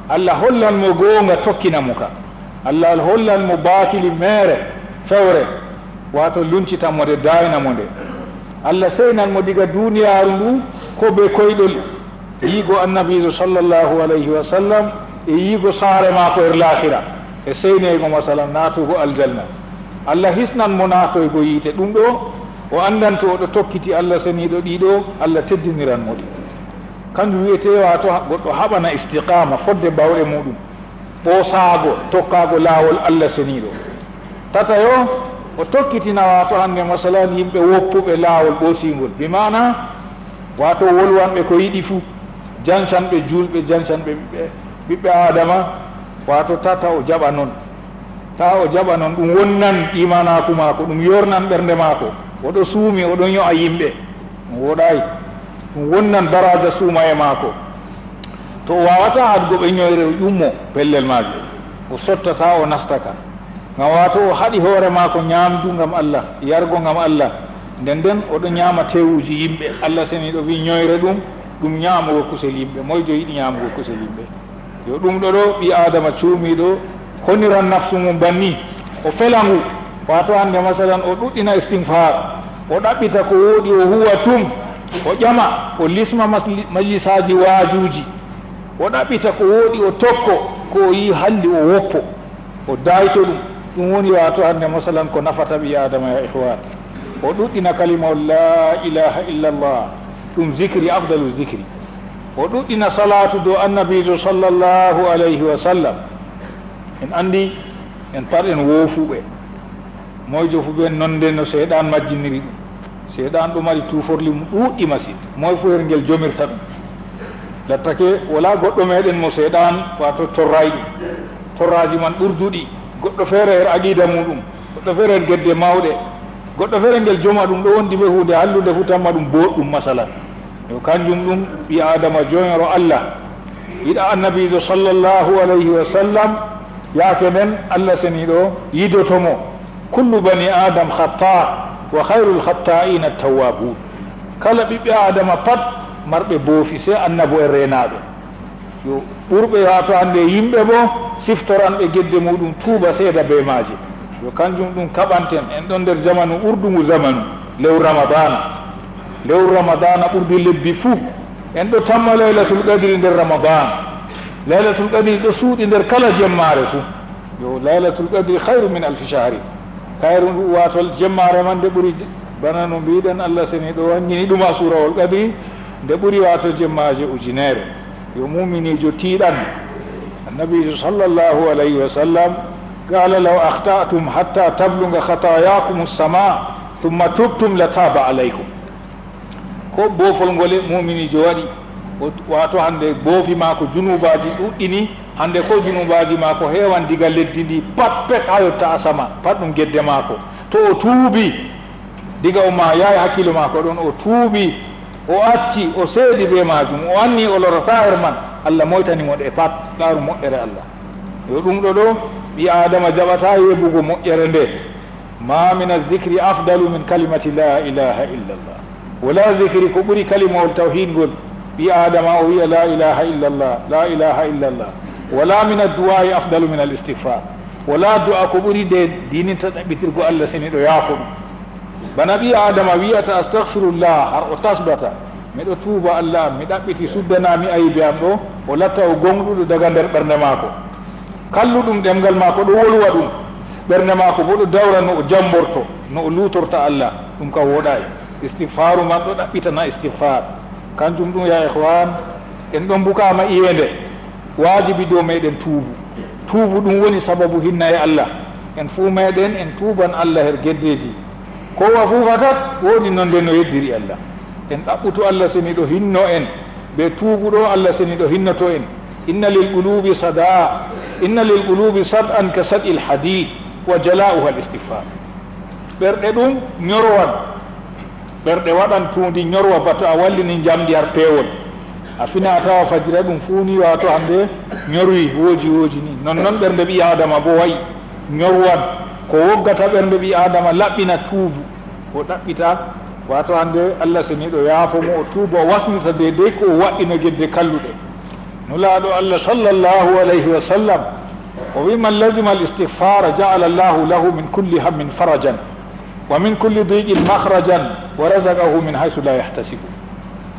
Allah hollanmo goonga tokkinamo ka Allah hollanmo baatili meere fewre wato luncitanmo nde daynamo nde Allah seynanmo diga duniyaru ndu ko ɓe koyɗol yiigo annabijo sallllahu alayhi wa sallam e yiigo saare maako er lahira e seyneygo masalan naatugo aljanna Allah hisnanmo naatoygo yiite ɗum ɗo o andanto oɗo tokkiti Allah seniɗo ɗiɗo Allah teddiniranmo ɗi kanjum wiyete wato goɗɗo haɓana istiqama fodde bawɗe muɗum ɓoosaago tokkaago laawol Allah seniɗo tata yo o tokkitina wato hande masalan yimɓe woppuɓe laawol ɓoosingol bi mana wato wolwanɓe ko yiɗi fuu jancanɓe julɓe jancanɓe ɓiɓɓe adama wato tata o jaɓa noon ɗum wonnan imanaku maako ɗum yornan ɓernde maako oɗo suumi oɗo ño'a yimɓe ɗum woɗayi ɗum wonnan daraja suuma e maako to o wawata adgo ɓe ñoyre o ƴummo pellel maajo o sottata o nastaka ngam wato o haɗi hoore maako ñaamdu ngam Allah yargo ngam Allah nden oɗo ñaama tewuji yimɓe Allah seniɗo wi ñoyre ɗum ñaamugo kusel yimɓe moyjo yiɗi ñaamugo kusel yimɓe yo ɗum ɗo ɓi adama cuumiɗo honiran nafsu mum banni o felangu wato hande masalan o ɗuɗɗina istigfar o ɗaɓɓita ko woɗi o huwa tum o ƴama o lisma majlisaji waajuji o ɗaɓɓita ko woɗi o tokko ko o yi halli o woppo o dayto ɗum woni wato hande masalan ko nafata ɓi adama ya ihwan o ɗuɗɗina kalimao la ilaha illallah ɗum zicri afdalu zicri o ɗuɗɗina salatu dow annabijo sallllahu alayhi wa sallam en andi en pat en woofuɓe moyjo fu ɓen nonde no seyɗan majjiniri ɗum seyɗan ɗo mari tuforli mum ɗuuɗɗi masine moy fo her ngel jomirta ɗum lattake wala goɗɗo meɗen mo seyɗan wato torray ɗum torraji man ɓurduɗi goɗɗo feere her aqida muɗum goɗɗo feere her gedde mawɗe goɗɗo feere ngel joma ɗum ɗo wondi ɓe hunde hallude fu tamma ɗum boɗɗum masalan yo kanjum ɗum ɓi adama joyoro allah yiɗa annabijo sallllahu alayhi wa sallam yaake nden allah seni ɗo yidotomo kullu bani adam khatta wa khayrul khatta'ina tawwabun kala ɓiɓɓe adama pat marɓe boofi se annabo en renaɓe yo ɓurɓe wato hande yimɓe bo siftoranɓe gedde muɗum tuuba seeda be maaje yo kanjum ɗum kaɓanten en ɗon nder zamanu ɓurdugu zamanu lewru ramadana ɓurdi lebbi fuu en ɗo tamma laylatul qadri nder ramadan laylatul qadri ɗo suuɗi nder kala jemmare fuu yo laylatul qadri hayru min alfi shahri hayru wato jemmare man nde ɓuuri bana no mbiɗen allah seni ɗo wangini ɗuma surawol qadri nde ɓuuri wato jemmaje ujunere yo muminijo tiiɗan annabijo sallllahu alayhi wa sallam qala law akhtatum hatta tabluga khatayakum as-sama thumma tubtum lataba alaykum ko boofol ngole muminijo waɗi wato hande boofi mako junubaji ɗuɗɗini hande ko junubaji mako heewan diga leddi ndi pat pet ha yotta asama pat ɗum gedde mako to o tuubi diga o ma yawi hakkille mako ɗon o tuubi o acci o seedi be majum o anni o lorata her man allah moytanimo ɗe pat ɗaru moƴƴere allah yo ɗum ɗo ɗo ɓi adama jaɓata yebugo moƴƴere nde ma min azicri afdalu min kalimati la ilaha illa llah wala zicri ko ɓuuri kalimawol tawhid ngol ɓi adama o wiya la ilaha illa llah la ilaha illa llah wala min adduwai afdalu min al istighfar wala du'a ko ɓuuri de dininta ɗaɓɓitirgo allah seni ɗo yaako ɗum bana ɓi adama wiyata astahfirullah har o tasbata miɗo tuuba allah am mi ɗaɓɓiti suddanami ayibe am ɗo o latta o gonɗuɗo daga nder ɓernde maako kalluɗum ɗemgal maako ɗo wolwa ɗum ɓernde maako bo ɗo dawra no o jamborto no o lutorta allah ɗum kam woɗayi istighfaru man ɗo ɗaɓɓitana istighfar kanjum ɗum ya ihwan en ɗon bukama iyende wajibi dow meɗen tuubu ɗum woni sababu hinna e allah en fuu meɗen en tuuban allah her geddeji kowa fuufatat woodi nonde no yeddiri allah en ɗaɓɓutu allah seni ɗo hinno en ɓe tuubuɗo allah seni ɗo hinnoto en inna lil qulubi sada inna lil qulubi sad'an ka sad'i l hadid wa jala'uha l istighfar ɓerɗe ɗum ñorwan ɓerɗe waɗan tuundi ñorwa bato a wallini jamdi har pewol a fina a tawa fajira ɗum fuuni wato hande ñorwi woji ni nonnoon ɓernde ɓi adama bo wayi ñorwan ko woggata ɓernde ɓi adama laɓɓina tuubu o ɗaɓɓita wato hande allah seni ɗo yaafomo o tuuba o wasnita dedey ko o waɗɗino gedde kalluɗe nulaaɗo allah sallllahu alayhi wa sallam o wi man lazima al istighfara jaala llahu lahu min kulli hammin farajan wa min kulli diqin mahrajan wa razaqahu min haysu la yahtasibu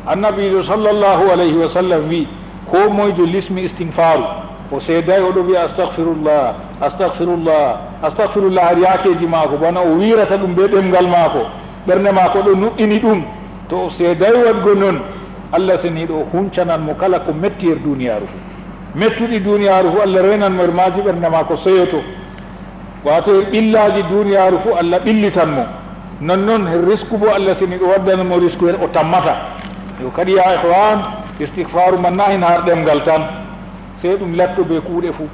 annabijo sallllahu alayhi wa sallam wi ko moyjo lismi istigfaru o seeday oɗo wiya astahfirullah astahfirullah astahfirullah har yaakeji maako bana o wirata ɗum be ɗemgal maako ɓernde maako ɗo nuɗɗini ɗum to o seeday waɗgo noon allah seni ɗo huncanan mo kala ko metti her duniyaru fu mettuɗi duniyaru fu allah renanmo her maji ɓernde maako seyoto wato her ɓillaji duniyaru fu allah ɓillitan mo nonnoon her risque bo allah seni ɗo waddanamo risque her o tammata yo kadi ya ihwan istighfaru man nahin har ɗemgal tan sey ɗum latto be kuuɗe fuu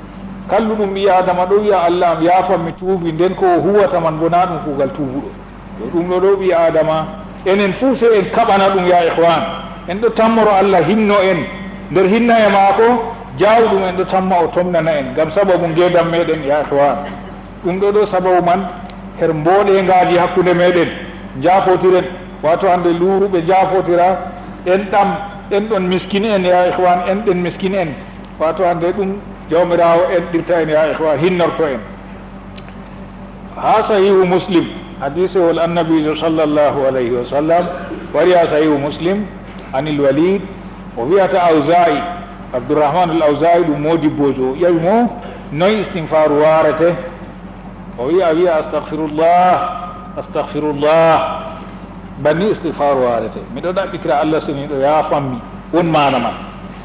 kalluɗum ɓi adama ɗo wiya allah am yaafan mi tuubi nden ko o huwata man wona ɗum kuugal tuubuɗo yo ɗum ɗo ɗo ɓi adama enen fuu se en kaɓana ɗum ya ihwan en ɗo tammoro allah hinno en nder hinna e maako jawɗum en ɗo tamma o tomnana en gam sababu ngedam meɗen ya ihwan ɗum ɗo ɗo sababu man her mboɗengaji hakkude meɗen jaafotiren wato hande luuruɓe jaafotira en ɗam en ɗon miskine en ya ihwan en ɗen miskine en wato hande ɗum jawmirawo en ɗirta en ya ihwan hinnorto en ha sahihu muslim hadisewol annabijo sallllahu alayhi wa sallam wari ha sahihu muslim anil walid o wiyata awsa'i abdourahman al awsa'i ɗum modibbojo o ƴawi mo noyi istinfaru warete o wiya astahfirullah banni istigfaru warete miɗo ɗaɓɓitira allah seniɗo ya fammi won mana man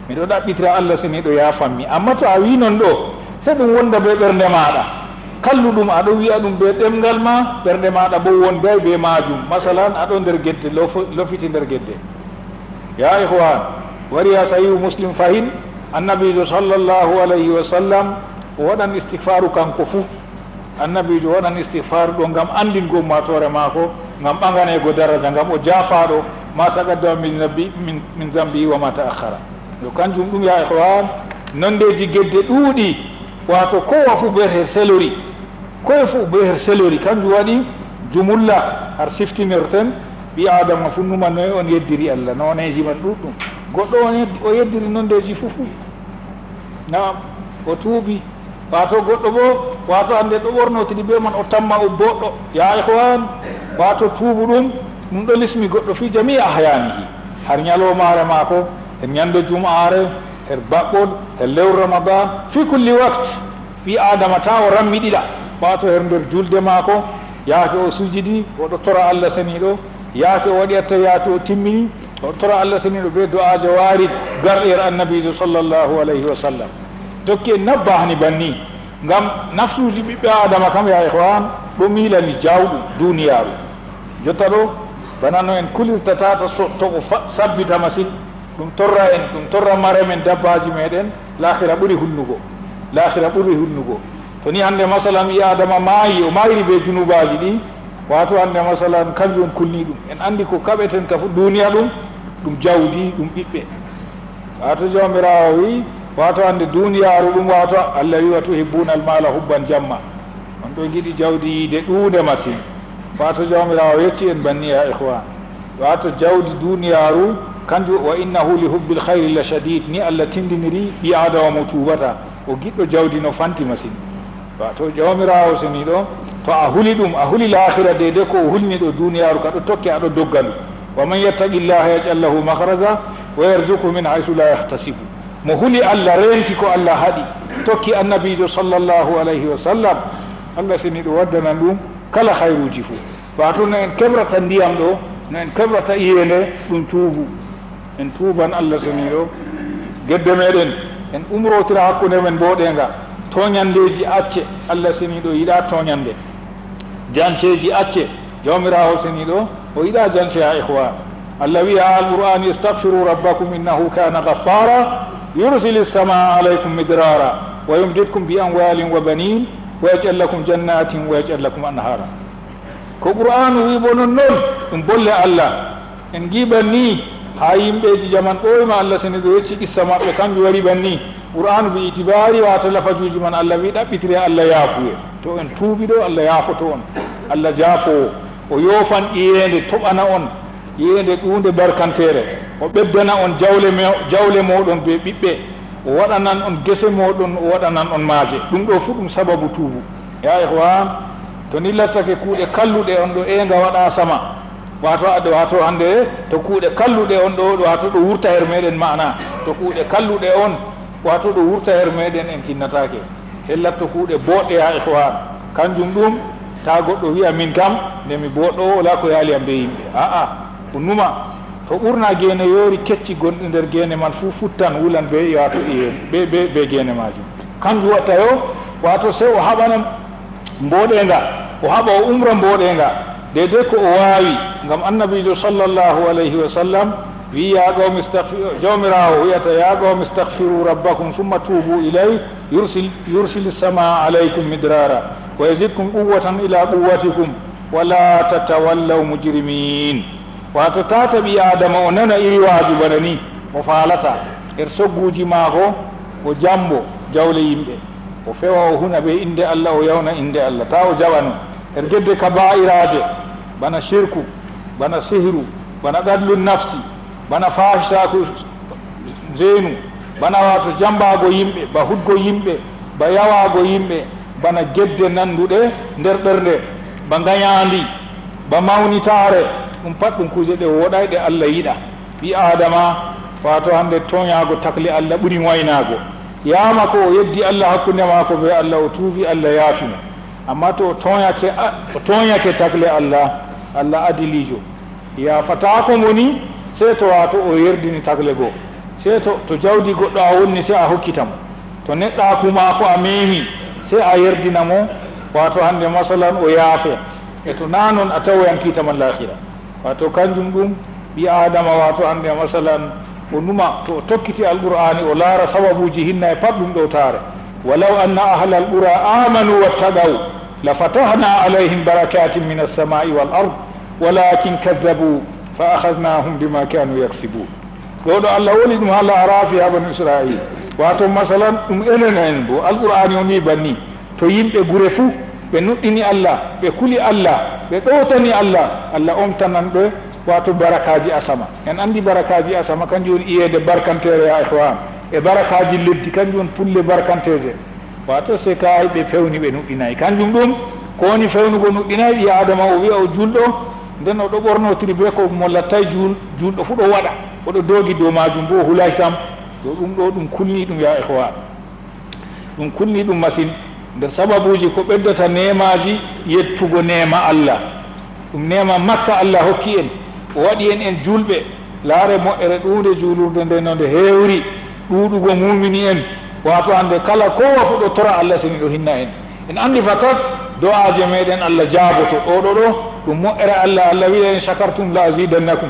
miɗo ɗaɓɓitira allah seniɗo ya fammi amma to a wi non ɗo se ɗum wonda be ɓernde maɗa kalluɗum aɗo wiya ɗum be ɗemgal ma ɓernde maɗa bo wonday be majum masalan aɗo nder guedde lofiti nder guedde ya ihwan wari ha sahihu muslim fahin annabijo sallllahu alayhi wa sallam o waɗan istigfaru kanko fuu annabijo waɗan istigfaru ɗo gam andingo ummatore maako gam ɓaganego daraja gam o jafaɗo ma taqaddama min zambi wa ma ta'akhara yo kanjum ɗum ya ihwan nondeji guedde ɗuuɗi wato kowa fu be her selori koye fu be her selori kanjum waɗi jumulla har siftinirten ɓi adama fu numa noyi on yeddiri allah noneji man ɗuɗɗum goɗɗo o yeddiri nondeji fufu naam o tuubi wato goɗɗo bo wato ande ɗo ɓornotiri be man o tamma o boɗɗo ya ihwan wato tuubu ɗum ɗo lismi goɗɗo fi jami ahyanihi har ñalomare maako her ñande jum'are her baɓɓol her lewru ramadan fi kulli waqt ɓi adama ta o rammiɗiɗa wato her nder julde maako yaake o sujidi oɗo tora allah seniɗo yaake o waɗi attayatu o timmini o tora allah seniɗo be du'ajo warid garɗer annabijo sallllahu alayhi wa sallam tokki en nabba hani banni gam nafsuji ɓiɓɓe adama kam ya ihwan ɗo miilani jawɗum duniyaru jotta ɗo bana no en kulirta tata to o sabbita masine ɗum torra mare men dabbaji meɗen lahira ɓuuri hunnugo to ni hande masalan wi adama maayi o mayri be junubaji ɗi wato hande masalan kanjum kulni ɗum en andi ko kaɓeten ka fu duniya ɗum jawdi ɗum ɓiɓɓe wato jawmirawo wi wato hande duniyaru ɗum wato allah wi wa tuhibbuna almala hubban jamma on ɗo giɗi jawdi yiide ɗuude masine wato jawmirawo yetti en banni ya ihwan wato jawdi duniyaru kanjum wa innahu li hubbil hayri la shadid ni allah tindiniri ɓi adama mo tubata o giɗɗo jawdi no fanti masine wato jawmirawo seni ɗo to a huli ɗum a huli lahira dede ko o hulni ɗo duniyaru kaɗo tokki aɗo doggalu wa man yattaqi llaha yaj'al lahu mahraja wa yarzuqhu min haythu la yahtasibu mo huli allah renti ko allah haɗi tokki annabijo sallllahu alayhi wa sallam allah seni ɗo waddanan ɗum kala hayruji fuu wato no en keɓrata ndiyam ɗo no en keɓrata iyende ɗum tuubu en tuuban allah seni ɗo gedde meɗen en umrotira hakkude men mboɗenga toñandeji acce allah seni ɗo yiɗa toñande janceji acce jawmirawo seni ɗo o yiɗa jance ha ihwan allah wiya alqur'ani istahfiru rabbakum innahu kana ghaffara yursil as-samaa alaykum midrara wa yumdidkum bi amwalin wa banin wa yaj'al lakum jannatin wa yaj'al lakum anhara ko qur'anu wi bo non ɗum bolle allah en giɓan ni ha yimɓeji jaman ɓoyma allah seni ɗo yecci qissa maɓɓe kamɓe wari banni qur'anu bi itibari wato lafajuji man allah wi ɗaɓɓitire allah yaafuye to en tuubi ɗo allah yaafoto on allah jaafowo o yoofan ƴiyende toɓana on ƴiyende ɗunde barkantere o ɓeddana on jawle moɗon be ɓiɓɓe o waɗanan on gese moɗon o waɗanan on maaje ɗum ɗo fu ɗum sababu tuubu ya ihwan to ni lattake kuuɗe kalluɗe on ɗo enga waɗa sama wato hande to kuuɗe kalluɗe on ɗo wato ɗo wurta her meɗen mana to kuuɗe kalluɗe on wato ɗo wurta her meɗen en kinnatake se latto kuuɗe boɗɗe ha ihwan kanjum ɗum ta goɗɗo wiya min kam nde mi boɗɗo wala ko yaali am be yimɓe aa ko numa to ɓurna gene yoori kecci gonɗi nder gene man fu futtan wulan be wato be gene majum kanjum watta yo wato se o haɓana mboɗenga o haɓa o umra mboɗenga dede ko o waawi ngam annabijo sallllahu alayhi wa sallam wi ya qawmi jawmirawo wiyata ya qawmi istahfiru rabbakum summa tuubu ilay yursil as-samaa alaykum midrara wa yazidkum quwwatan ila quwwatikum wala tatawallaw mujrimin wato tata ɓi adama o nana iri waaju bana ni o faalata er sogguji maako o jambo jawle yimɓe o fewa o huna ɓe inde allah o yawna inde allah ta o jaɓano er gedde kaba'irade bana shirku bana sihru bana ɗallu nafsi bana fahisaku zenu bana wato jambago yimɓe ba hudgo yimɓe ba yawago yimɓe bana gedde nanduɗe nder ɓernde ba gañandi ba mawnitare ɗum pat ɗum kuje ɗe woɗay ɗe Allah yiɗa. ɓi adama wato hande toñago takli Allah ɓuri waynago, yama ko o yeddi Allah hakkunde mako be Allah, o tuubi Allah yaafimo. amma to o toñake takle Allah adilijo yafatako moni sey to wato o yerdini takle goo, sey to jawdi goɗɗo a wonni sey a hokkitamo, to neɗɗaku mako a memi sey a yerdinamo wato hande masalan o yaafe, e to na noon a tawoyankitama lahira. wato kanjum ɗum ɓi adama wato hande masalan o numa to o tokkiti alqur'ani o laara sababuji hinna e pat ɗum ɗo taare. walaw anna ahla alqura amanu wattaqaw la fatahna alayhim barakatin min alsamai wal ard walakin kaddabu fa akhadnahum bima kanu yaksibun. ɗo ɗo Allah woni ɗum haala arafi ha banu israil. wato masalan ɗum enen en bo alqur'ani on wi banni, to yimɓe gure fuu ɓe nuɗɗini Allah, ɓe kuli Allah, ɓe ɗowtani Allah omtanan ɗo wato barakaji asama. en andi barakaji asama kanjum woni iyede barkantere ya ihwan, e barakaji leddi kanjum woni pulle barkanteje. wato se kay ɓe fewni ɓe nuɗɗinayi kanjum ɗum ko woni fewnugo nuɗɗinayi ɓi adama o wiya o julɗo, nden oɗo ɓornotiri be ko mo lattay julɗo fu ɗo waɗa, oɗo doogi dow majum bo hulay sam. ɗo ɗum ɗo ɗum kulni ɗum ya ihwan, ɗum kulni ɗum masine. nder sababuji ko ɓeddata nemaji yettugo nema Allah, ɗum nema makka Allah hokki en, o waɗi en julɓe. laare moƴƴere ɗuunde juulurde nde no nde heewri ɗuuɗugo mumini en. wato hande kala kowa fu ɗo tora Allah sini ɗo hinna en andi fatat do'aje meɗen Allah jaaboto ɗo ɗum moƴƴere Allah wiya in shakartum la azidannakum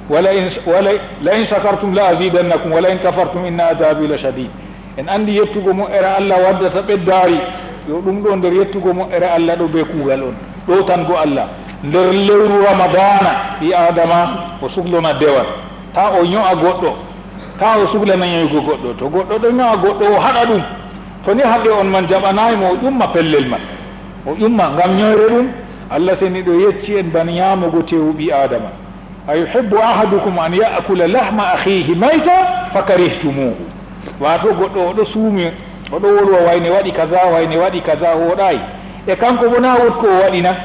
la in shakartum la azidannakum wala in kafartum inna adabi la shadid. en andi yettugo moƴƴere Allah waddata ɓeddaari. yo ɗum ɗo nder yettugo moƴƴere Allah ɗo be kuugal on ɗowtango Allah nder lewru ramadana. ɓi adama o suhlona dewal, ta o ño'a goɗɗo, ta o suhlana ñoygo goɗɗo. to goɗɗo ɗo ño'a goɗɗo o haɗa ɗum, to ni haɗe on man jaɓanayimo o ƴumma pellel man, o ƴumma ngam ñoyre ɗum. Allah seni ɗo yecci en ban ñamugo tewu ɓi adama. ayuhibbu ahadukum an ya'kula lahma akhihi mayta fakarihtumuhu. wato goɗɗo oɗo suumi, oɗo wolwa wayne waɗi kaza o woɗayi, e kanko bona wot ko o waɗina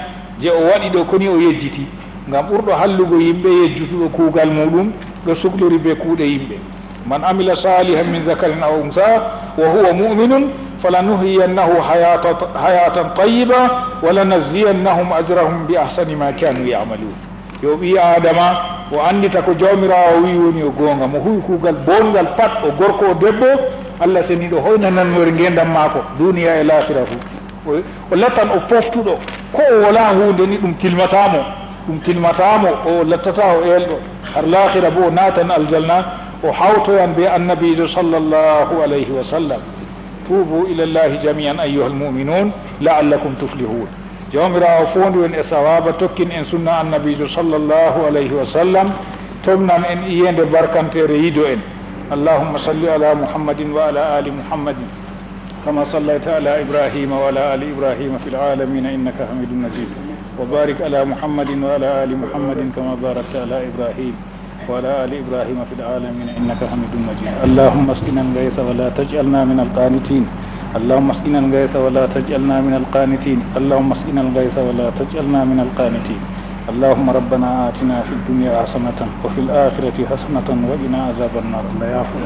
je o waɗi ɗo koni o yejjiti, ngam ɓurɗo hallugo yimɓe yejjutuɗo kuugal muɗum ɗo suhlori be kuuɗe yimɓe. man amila salihan min zakarin aw unsa wa huwa mu'minun falanuhyiyannahu hayatan tayyiba wa lanajziyannahum ajrahum bi ahsani ma kanu ya'malun. yo ɓi adama o andita ko jawmirawo wi woni o gonga, mo huwi kuugal bongal pat, o gorko o debbo, Allah seni ɗo hoynananore ngendam maako duniya e lahira fu. o lattan o poftuɗo ko o wala hunde ni ɗum tilmatamo o lattata o elɗo har lahira bo o natan aljanna, o hawtoyan be annabijo sallllahu alayhi wa sallam. tubu ila llahi jami'an ayyuha almu'minun la'allakum tuflihun. jawmirawo fondu en e sawaba, tokkin en sunna annabijo sallllahu alayhi wa sallam, tomnan en iyende barkantere yido en. اللهم صل على محمد وعلى آل محمد كما صليت على إبراهيم وعلى آل إبراهيم في العالمين إنك حميد مجيد. وبارك على محمد وعلى آل محمد كما باركت على إبراهيم وعلى آل إبراهيم في العالمين إنك حميد مجيد. اللهم اسقنا الغيث ولا تجعلنا من القانتين. اللهم اسقنا الغيث ولا تجعلنا من القانتين. اللهم اسقنا الغيث ولا تجعلنا من القانتين. اللهم ربنا آتنا في الدنيا حسنة وفي الآخرة حسنة وقنا عذاب النار. الله يعفو.